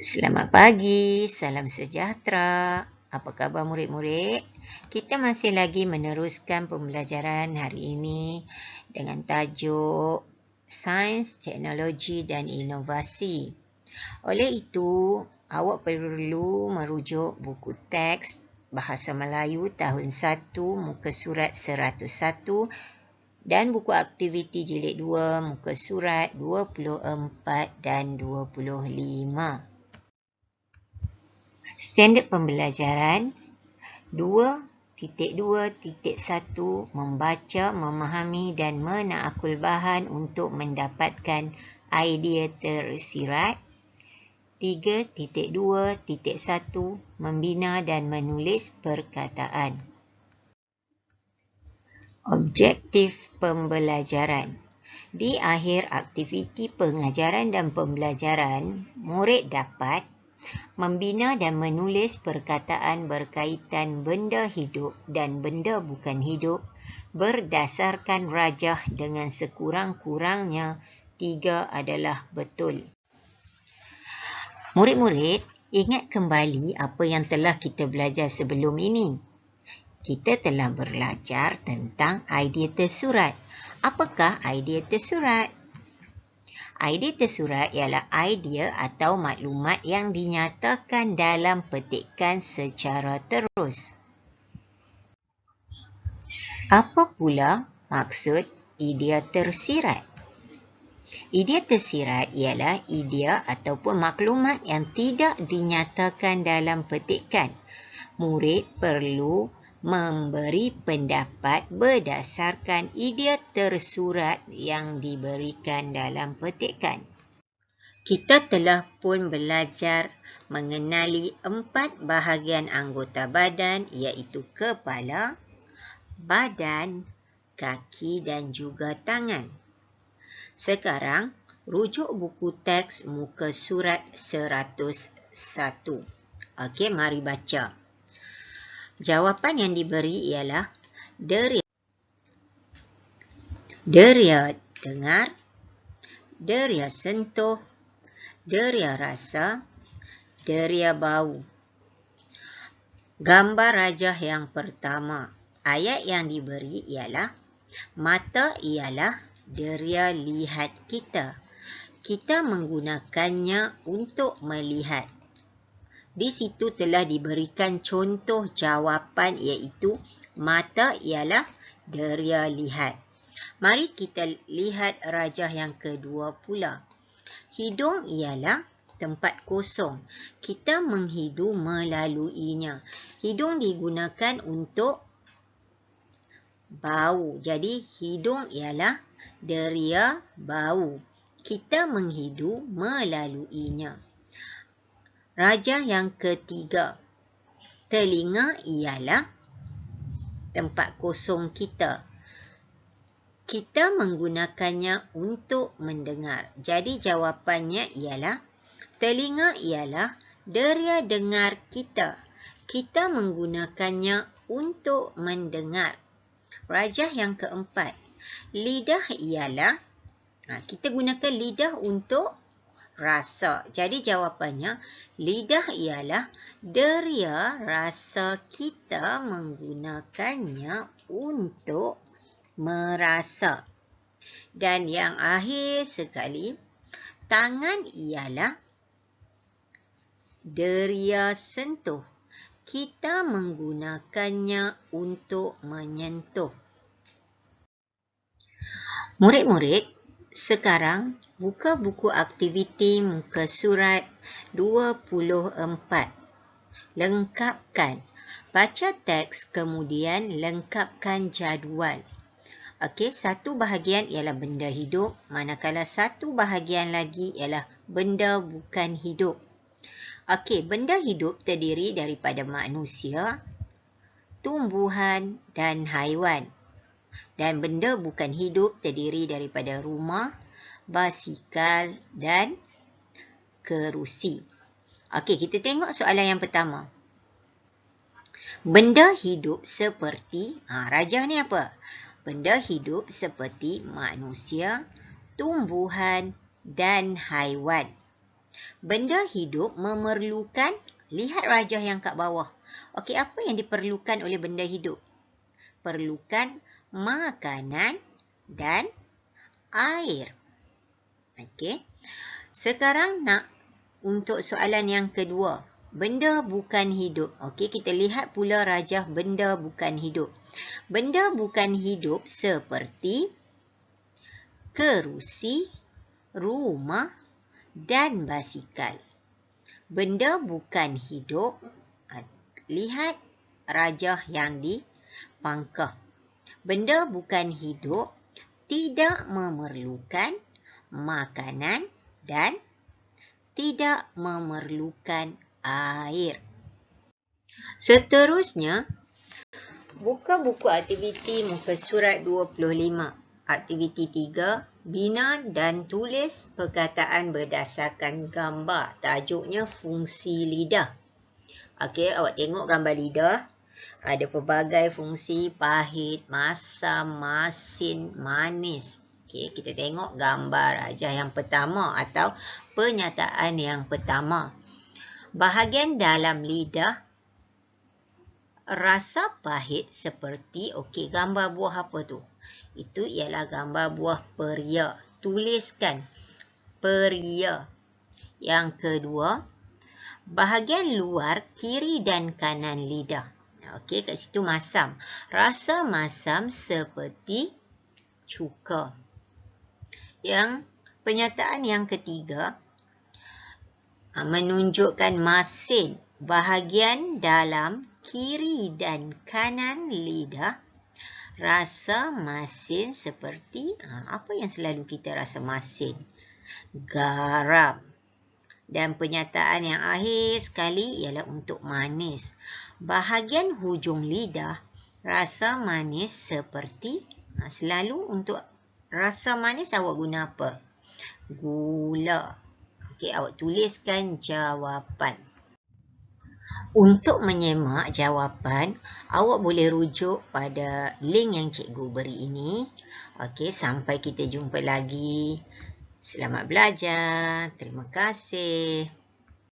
Selamat pagi, salam sejahtera. Apa khabar murid-murid? Kita masih lagi meneruskan pembelajaran hari ini dengan tajuk Sains, Teknologi dan Inovasi. Oleh itu, awak perlu merujuk buku teks Bahasa Melayu tahun 1, muka surat 101 dan buku aktiviti jilid 2, muka surat 24 dan 25. Standard pembelajaran 2.2.1 membaca, memahami dan menakul bahan untuk mendapatkan idea tersirat. 3.2.1 membina dan menulis perkataan. Objektif pembelajaran. Di akhir aktiviti pengajaran dan pembelajaran, murid dapat membina dan menulis perkataan berkaitan benda hidup dan benda bukan hidup berdasarkan rajah dengan sekurang-kurangnya 3 adalah betul. Murid-murid, ingat kembali apa yang telah kita belajar sebelum ini. Kita telah belajar tentang idea tersurat. Apakah idea tersurat? Idea tersurat ialah idea atau maklumat yang dinyatakan dalam petikan secara terus. Apa pula maksud idea tersirat? Idea tersirat ialah idea ataupun maklumat yang tidak dinyatakan dalam petikan. Murid perlu memberi pendapat berdasarkan idea tersurat yang diberikan dalam petikan. Kita telah pun belajar mengenali 4 bahagian anggota badan iaitu kepala, badan, kaki dan juga tangan. Sekarang, rujuk buku teks muka surat 101. Okey, mari baca. Jawapan yang diberi ialah deria dengar, deria sentuh, deria rasa, deria bau. Gambar rajah yang pertama. Ayat yang diberi ialah mata ialah deria lihat kita. Kita menggunakannya untuk melihat. Di situ telah diberikan contoh jawapan iaitu mata ialah deria lihat. Mari kita lihat rajah yang kedua pula. Hidung ialah tempat kosong. Kita menghidu melaluinya. Hidung digunakan untuk bau. Jadi hidung ialah deria bau. Kita menghidu melaluinya. Rajah yang ketiga. Telinga ialah tempat kosong kita. Kita menggunakannya untuk mendengar. Jadi jawapannya ialah telinga ialah deria dengar kita. Kita menggunakannya untuk mendengar. Rajah yang keempat. Lidah ialah kita gunakan lidah untuk rasa. Jadi jawapannya lidah ialah deria rasa kita menggunakannya untuk merasa. Dan yang akhir sekali, tangan ialah deria sentuh. Kita menggunakannya untuk menyentuh. Murid-murid, sekarang buka buku aktiviti muka surat 24. Lengkapkan. Baca teks kemudian lengkapkan jadual. Okey, satu bahagian ialah benda hidup, manakala satu bahagian lagi ialah benda bukan hidup. Okey, benda hidup terdiri daripada manusia, tumbuhan dan haiwan. Dan benda bukan hidup terdiri daripada rumah, basikal dan kerusi. Okey, kita tengok soalan yang pertama. Benda hidup seperti, rajah ni apa? Benda hidup seperti manusia, tumbuhan dan haiwan. Benda hidup memerlukan, lihat rajah yang kat bawah. Okey, apa yang diperlukan oleh benda hidup? Perlukan makanan dan air. Okey. Sekarang nak untuk soalan yang kedua. Benda bukan hidup. Okey, kita lihat pula rajah benda bukan hidup. Benda bukan hidup seperti kerusi, rumah dan basikal. Benda bukan hidup, lihat rajah yang dipangkah. Benda bukan hidup tidak memerlukan makanan dan tidak memerlukan air. Seterusnya, buka buku aktiviti muka surat 25. Aktiviti 3, bina dan tulis perkataan berdasarkan gambar. Tajuknya fungsi lidah. Okey, awak tengok gambar lidah. Ada pelbagai fungsi, pahit, masam, masin, manis. Okey, kita tengok gambar rajah yang pertama atau pernyataan yang pertama. Bahagian dalam lidah rasa pahit seperti, okey, gambar buah apa tu? Itu ialah gambar buah peria. Tuliskan peria. Yang kedua, bahagian luar kiri dan kanan lidah. Okey, kat situ masam. Rasa masam seperti cuka. Yang pernyataan yang ketiga, menunjukkan masin. Bahagian dalam kiri dan kanan lidah rasa masin seperti, apa yang selalu kita rasa masin? Garam. Dan pernyataan yang akhir sekali ialah untuk manis. Bahagian hujung lidah rasa manis seperti, selalu untuk rasa manis awak guna apa? Gula. Okey, awak tuliskan jawapan. Untuk menyemak jawapan, awak boleh rujuk pada link yang cikgu beri ini. Okey, sampai kita jumpa lagi. Selamat belajar. Terima kasih.